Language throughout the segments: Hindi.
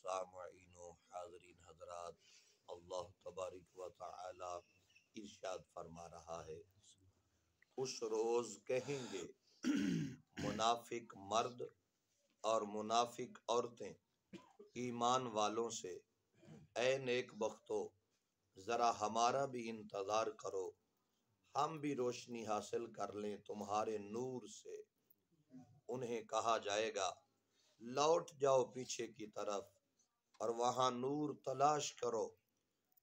सामईन हाज़रीन हज़रात, अल्लाह तबारक व तआला इरशाद फरमा रहा है, उस रोज़ कहेंगे मुनाफिक मर्द और मुनाफिक औरतें ईमान वालों से, ऐ नेक बख्तो ज़रा हमारा भी इंतज़ार करो, हम भी रोशनी हासिल कर लें तुम्हारे नूर से। उन्हें कहा जाएगा लौट जाओ पीछे की तरफ और वहां नूर तलाश करो।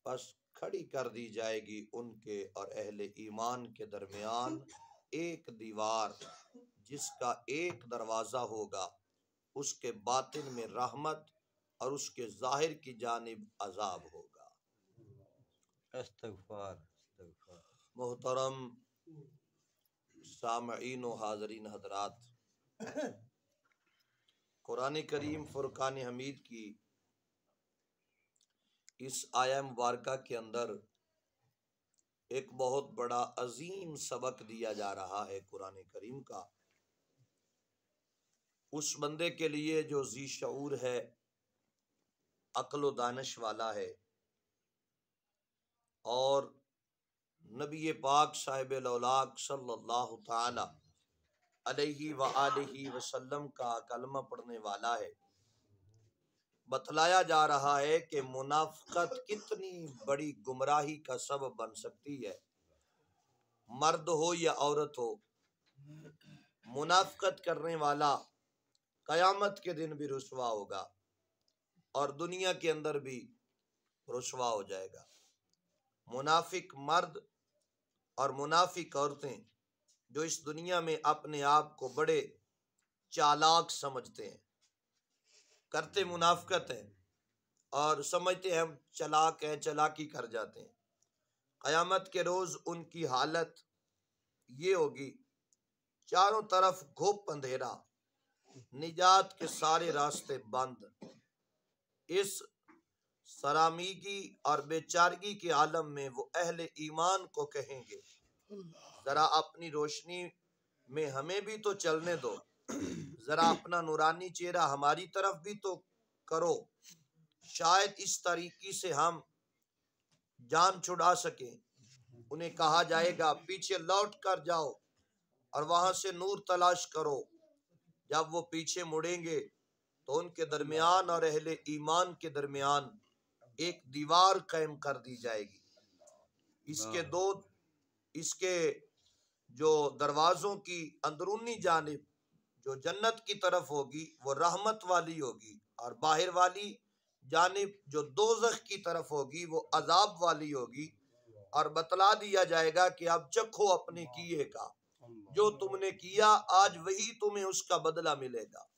बस खड़ी कर दी जाएगी उनके और अहले ईमान के दरमियान एक दीवार, जिसका एक दरवाजा होगा, उसके बातिन में रहमत और उसके जाहिर की जानिब अजाब होगा। इस्तग़फ़ार। मोहतरम सामईन व हाज़रीन हज़रात, कुरान करीम फुरकान हमीद की इस आया मुबारका के अंदर एक बहुत बड़ा अजीम सबक दिया जा रहा है कुरान करीम का, उस बंदे के लिए जो जी शऊर है, अक्ल व दानिश वाला है और नबी पाक साहिब लौलाक सल्लल्लाहु ताला अलैहि व आलिहि वसल्लम का कलमा पढ़ने वाला है। बतलाया जा रहा है कि मुनाफिकत कितनी बड़ी गुमराही का सबब बन सकती है। मर्द हो या औरत हो, मुनाफिकत करने वाला कयामत के दिन भी रुसवा होगा और दुनिया के अंदर भी रुसवा हो जाएगा। मुनाफिक मर्द और मुनाफिक औरतें जो इस दुनिया में अपने आप को बड़े चालाक समझते हैं, करते मुनाफिकत है और समझते हैं हम चालाक हैं, चालाकी कर जाते हैं। कयामत के रोज उनकी हालत ये होगी, चारों तरफ घुप अंधेरा, निजात के सारे रास्ते बंद। इस सरामीगी और बेचारगी के आलम में वो अहले ईमान को कहेंगे जरा अपनी रोशनी में हमें भी तो चलने दो, जरा अपना नूरानी चेहरा हमारी तरफ भी तो करो, शायद इस तरीके से हम जान छुड़ा सके। उन्हें कहा जाएगा पीछे लौट कर जाओ और वहां से नूर तलाश करो। जब वो पीछे मुड़ेंगे तो उनके दरमियान और अहले ईमान के दरमियान एक दीवार कायम कर दी जाएगी। इसके जो दरवाजों की अंदरूनी जानिब जो जन्नत की तरफ होगी वो रहमत वाली होगी और बाहर वाली जानिब जो दोज़ख की तरफ होगी वो अजाब वाली होगी। और बतला दिया जाएगा कि अब चखो अपने किए का, जो तुमने किया आज वही तुम्हें उसका बदला मिलेगा।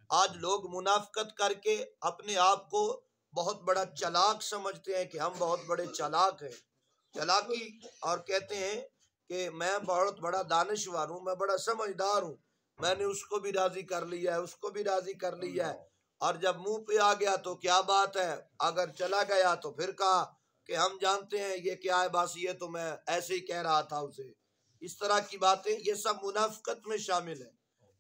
आज लोग मुनाफिकत करके अपने आप को बहुत बड़ा चालाक समझते हैं कि हम बहुत बड़े चालाक हैं, चालाकी, और कहते हैं कि मैं बहुत बड़ा दानिशवर हूँ, मैं बड़ा समझदार हूँ, मैंने उसको भी राजी कर लिया है, उसको भी राजी कर लिया है। और जब मुंह पे आ गया तो क्या बात है, अगर चला गया तो फिर कहा कि हम जानते हैं ये क्या है, बस ये तो मैं ऐसे ही कह रहा था उसे। इस तरह की बातें ये सब मुनाफिकत में शामिल है।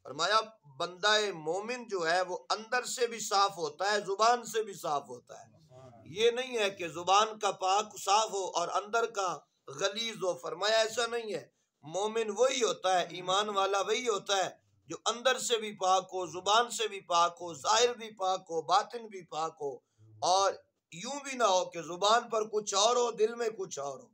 फरमाया बंदा मोमिन जो है वो अंदर से भी साफ होता है, जुबान से भी साफ होता है। ये नहीं है कि जुबान का पाक साफ हो और अंदर का गलीज हो। फरमाया ऐसा नहीं है। मोमिन वही होता है, ईमान वाला वही होता है जो अंदर से भी पाक हो, जुबान से भी पाक हो, जाहिर भी पाक हो, बातिन भी पाक हो। और यूं भी ना हो कि जुबान पर कुछ और हो, दिल में कुछ और हो।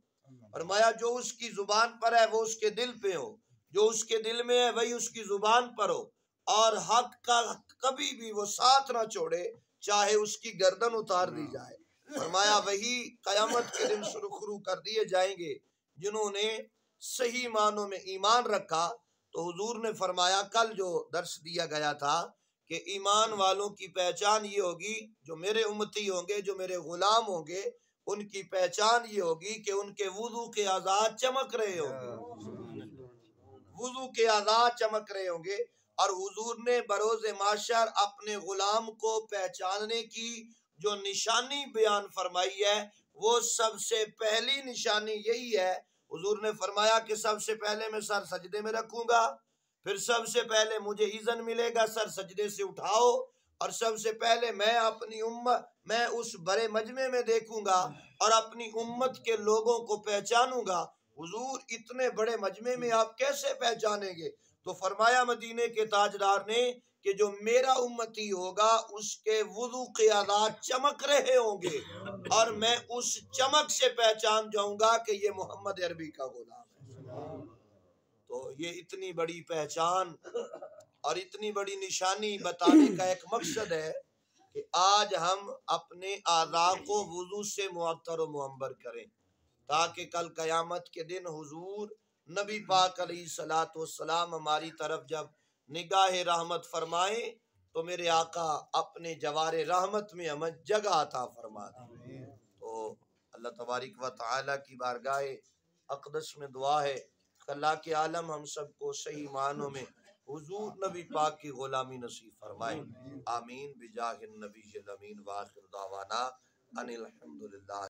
फरमाया जो उसकी जुबान पर है वो उसके दिल पे हो, जो उसके दिल में है वही उसकी जुबान पर हो। और हक का कभी भी वो साथ ना छोड़े, चाहे उसकी गर्दन उतार दी जाए। फरमाया वही कयामत के दिन सुरखरू कर दिए जाएंगे जिन्होंने सही मानों में ईमान रखा। तो हुजूर ने फरमाया कल जो दर्स दिया गया था कि ईमान वालों की पहचान ये होगी, जो मेरे उम्मती होंगे, जो मेरे गुलाम होंगे, उनकी पहचान ये होगी कि उनके वुजू के आज़ाद चमक रहे होंगे, वुजू के आज़ाद चमक रहे होंगे। और हुजूर ने बरोज़े माशर अपने गुलाम को पहचानने की जो निशानी बयान फरमाई है, वो सबसे पहली निशानी यही है। हुजूर ने फरमाया कि सबसे पहले मैं सर सजदे में रखूंगा, फिर सबसे पहले मुझे इज़न मिलेगा सर सजदे से उठाओ, और सबसे पहले मैं उस बड़े मजमे में देखूंगा और अपनी उम्मत के लोगों को पहचानूंगा। हुजूर इतने बड़े मजमे में आप कैसे पहचानेंगे? तो फरमाया मदीने के ताजदार ने कि जो मेरा उम्मती होगा उसके वुजू के आज़ाद चमक रहे होंगे और मैं उस चमक से पहचान जाऊंगा कि ये मोहम्मद अरबी का गुलाम है। तो ये इतनी बड़ी पहचान और इतनी बड़ी निशानी बताने का एक मकसद है कि आज हम अपने आज़ा को वुजू से मुअत्तर व मुअम्बर करें, ताकि कल कयामत के दिन हुजूर नबी पाक अलैहिस्सलातु वस्सलाम हमारी तरफ जब निगाह रहमत फरमाए तो मेरे आका अपने जवारे रहमत में हमें जगह अता फरमा दे। तो अल्लाह तबारिक व तआला की बारगाह अक़दस में दुआ है, अल्लाह के आलम हम सबको सही मानों में हुजूर नबी पाक की गुलामी नसीब फरमाए। आमीन बिजाहिन नबी अमीन व आखिर दावाना अनिल हम्दुलिल्लाह।